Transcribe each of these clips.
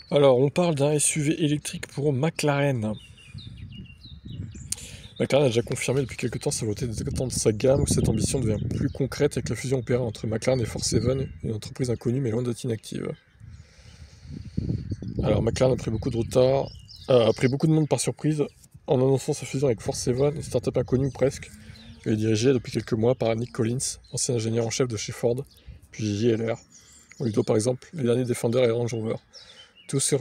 Alors, on parle d'un SUV électrique pour McLaren. McLaren a déjà confirmé depuis quelques temps sa volonté d'étendre sa gamme, où cette ambition devient plus concrète avec la fusion opérée entre McLaren et 47, une entreprise inconnue mais loin d'être inactive. Alors, McLaren a pris beaucoup de retard, a pris beaucoup de monde par surprise en annonçant sa fusion avec 47, une start-up inconnue ou presque. Elle est dirigée depuis quelques mois par Nick Collins, ancien ingénieur en chef de chez Ford, puis JLR. On lui doit par exemple les derniers Defender et Range Rover. Tout s'est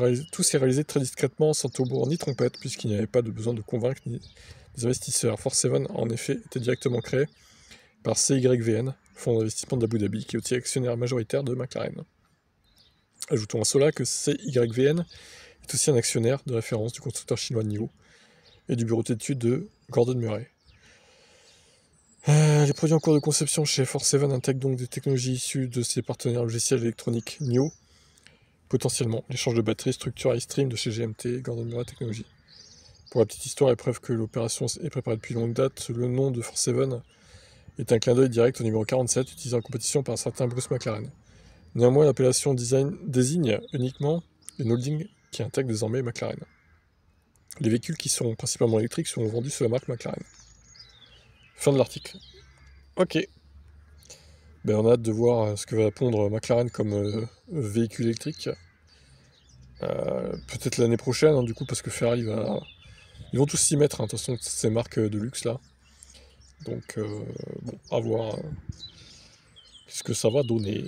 réalisé très discrètement, sans tambour ni trompette, puisqu'il n'y avait pas de besoin de convaincre les investisseurs. 47, en effet, était directement créé par CYVN, fonds d'investissement d'Abu Dhabi, qui est aussi actionnaire majoritaire de McLaren. Ajoutons à cela que CYVN est aussi un actionnaire de référence du constructeur chinois NIO et du bureau d'études de Gordon Murray. Les produits en cours de conception chez 47 intègrent donc des technologies issues de ses partenaires logiciels électroniques NIO, potentiellement l'échange de batteries, structure iStream de chez GMT et Gordon Murray Technologies. Pour la petite histoire et preuve que l'opération est préparée depuis longue date, le nom de 47 est un clin d'œil direct au numéro 47 utilisé en compétition par un certain Bruce McLaren. Néanmoins, l'appellation désigne uniquement une holding qui intègre désormais McLaren. Les véhicules qui seront principalement électriques seront vendus sous la marque McLaren. Fin de l'article. Ok. Ben, on a hâte de voir ce que va pondre McLaren comme véhicule électrique. Peut-être l'année prochaine, hein, du coup, parce que Ferrari va... Ils vont tous s'y mettre, hein, de toute façon, ces marques de luxe là. Donc, bon, à voir ce que ça va donner.